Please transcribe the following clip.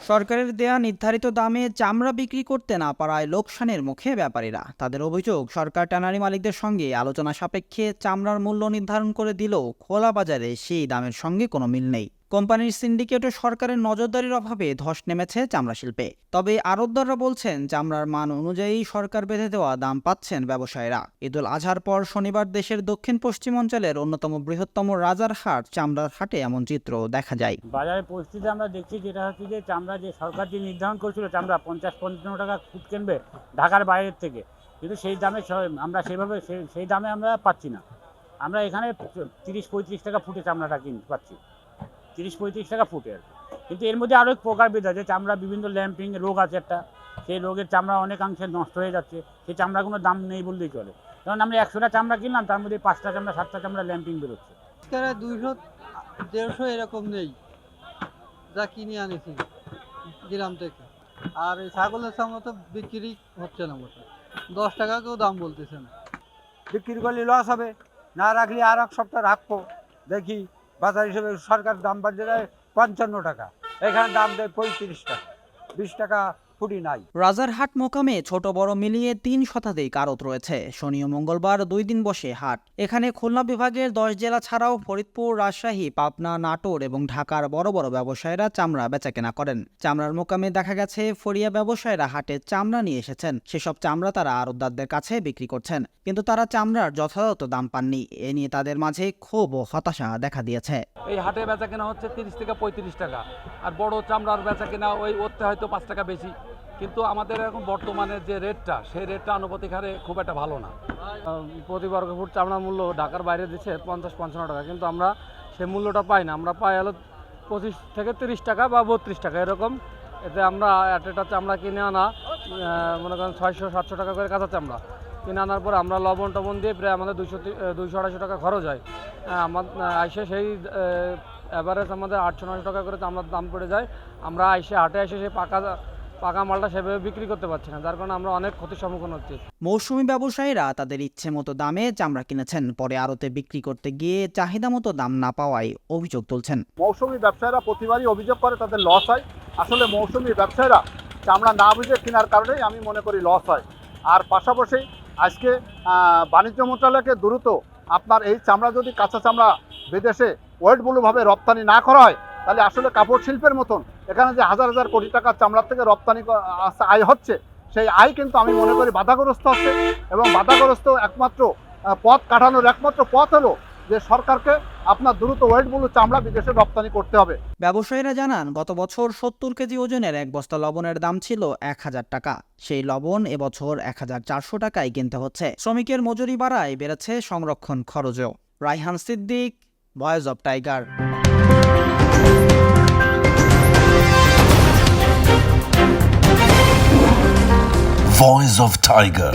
সরকারের দেয়া নির্ধারিত দামে চামড়া বিক্রি করতে না পারায় লোকসানের মুখে ব্যাপারীরা। তাদের অভিযোগ, সরকার ট্যানারি মালিকদের সঙ্গে আলোচনা সাপেক্ষে চামড়ার মূল্য নির্ধারণ করে দিলেও খোলা বাজারে সেই দামের সঙ্গে কোনো মিল নেই। কোম্পানির সিন্ডিকেট ও সরকারের নজরদারির অভাবে ধস নেমেছে চামড়া শিল্পে। তবে আড়তদাররা বলছেন, চামড়ার মান অনুযায়ী সরকার বেঁধে দেওয়া দাম পাচ্ছেন ব্যবসায়ীরা। ঈদুল আজহার পর শনিবার দেশের দক্ষিণ পশ্চিম অঞ্চলের অন্যতম বৃহত্তম রাজারহাট চামড়ার হাটে এমন চিত্র দেখা যায়। বাজারের পরিস্থিতি আমরা দেখছি যেটা হচ্ছে যে চামড়া যে সরকার যে নির্ধারণ করেছিল চামড়া 50-55 টাকা ফুট কিনবে ঢাকার বাইরের থেকে, কিন্তু সেই দামে আমরা সেভাবে সেই দামে আমরা পাচ্ছি না। আমরা এখানে 30-35 টাকা ফুটে চামড়াটা পাচ্ছি, 30-35 টাকা ফুটে আর কি। কিন্তু এর মধ্যে আরও এক প্রকারভেদ আছে, চামড়া বিভিন্ন ল্যাম্পিং রোগ আছে একটা, সেই রোগের চামড়া অনেকাংশে নষ্ট হয়ে যাচ্ছে। সেই চামড়াগুলোর দাম নেই বললেই চলে। কারণ আমরা 100টা চামড়া কিনলাম, তার মধ্যে 5টা চামড়া 7টা চামড়া ল্যাম্পিং বেরোচ্ছে। 200-150 এরকম নেই যা কিনে আনেছি গ্রাম থেকে। আর এই ছাগলের চামড়া তো বিক্রি হচ্ছে না, মোটে 10 টাকা কেউ দাম বলতেছে না। বিক্রি করলে লস হবে, না রাখলে আর এক সপ্তাহ রাখবো, দেখি বাজার হিসেবে সরকার দাম বাড়িয়ে দেয় 55 টাকা, এখানে দাম দেয় 35 টাকা, 20 টাকা ফুটি নাই। রাজারহাট মোকামে ছোট বড় মিলিয়ে 3 শতাধিক আড়ত রয়েছে। শনি ও মঙ্গলবার 2 দিন বসে হাট। এখানে খুলনা বিভাগের 10 জেলা ছাড়াও ফরিদপুর, রাজশাহী, পাবনা, নাটোর এবং ঢাকার বড় বড় ব্যবসায়ীরা চামড়া বেচাকেনা করেন। চামড়ার মোকামে দেখা গেছে ফরিয়া ব্যবসায়ীরা হাটে চামড়া নিয়ে এসেছেন। সেসব চামড়া তারা আড়তদারদের কাছে বিক্রি করছেন, কিন্তু তারা চামড়ার যথাযথ দাম পাননি। এ নিয়ে তাদের মাঝে ক্ষোভ ও হতাশা দেখা দিয়েছে। এই হাটে বেচা কেনা হচ্ছে 30 থেকে 35 টাকা, আর বড় চামড়ার বেচা কেনা ওতে হয়তো 5 টাকা বেশি। কিন্তু আমাদের এখন বর্তমানে যে রেটটা, সেই রেটটা আনুপাতিক হারে খুব একটা ভালো না। প্রতি বর্গ ফুট চামড়ার মূল্য ঢাকার বাইরে দিচ্ছে 50-55 টাকা, কিন্তু আমরা সেই মূল্যটা পাই না। আমরা পাই হলো 25 থেকে 30 টাকা বা 32 টাকা এরকম। এতে আমরা একটা চামড়া কিনে আনা মনে করেন 600-700 টাকা করে কাঁচা চামড়া কিনে আনার পর আমরা লবণ টবণ দিয়ে প্রায় আমাদের 200-250 টাকা খরচ হয়। আইসে সেই অ্যাভারেজ আমাদের 800-900 টাকা করে চামড়ার দাম পড়ে যায়। আমরা হাটে এসে সেই পাকা মালটা সেভাবে বিক্রি করতে পারছি না, যার কারণে আমরা অনেক ক্ষতির সম্মুখীন হচ্ছি। মৌসুমী ব্যবসায়ীরা তাদের ইচ্ছে মতো দামে চামড়া কিনেছেন, পরে আড়তে বিক্রি করতে গিয়ে চাহিদা মতো দাম না পাওয়ায় অভিযোগ তুলছেন। মৌসুমী ব্যবসায়ীরা প্রতিবারই অভিযোগ করে তাদের লস হয়। আসলে মৌসুমী ব্যবসায়ীরা চামড়া না বুঝে কেনার কারণেই আমি মনে করি লস হয়। আর পাশাপাশি আজকে বাণিজ্য মন্ত্রণালয়কে দ্রুত আপনার এই চামড়া যদি কাঁচা চামড়া বিদেশে ওয়েটবুলভাবে রপ্তানি না করা হয়, তাহলে আসলে কাপড় শিল্পের মতন এখানে যে হাজার হাজার কোটি টাকার চামড়া থেকে রপ্তানি আয় হচ্ছে, সেই আয় কিন্তু আমি মনে করি বাধাগ্রস্ত হচ্ছে। এবং বাধাগ্রস্ত একমাত্র পথ কাটানোর একমাত্র পথ হলো যে সরকারকে আপনার দ্রুত ওয়েটবুল চামড়া বিদেশে রপ্তানি করতে হবে। ব্যবসায়ীরা জানান, গত বছর 70 কেজি ওজনের এক বস্তা লবণের দাম ছিল 1000 টাকা। সেই লবণ এবছর 1400 টাকায় কিনতে হচ্ছে। শ্রমিকের মজুরি বাড়ায় বেড়েছে সংরক্ষণ খরচও। Raihan Siddique, voice of tiger. Voice of Tiger.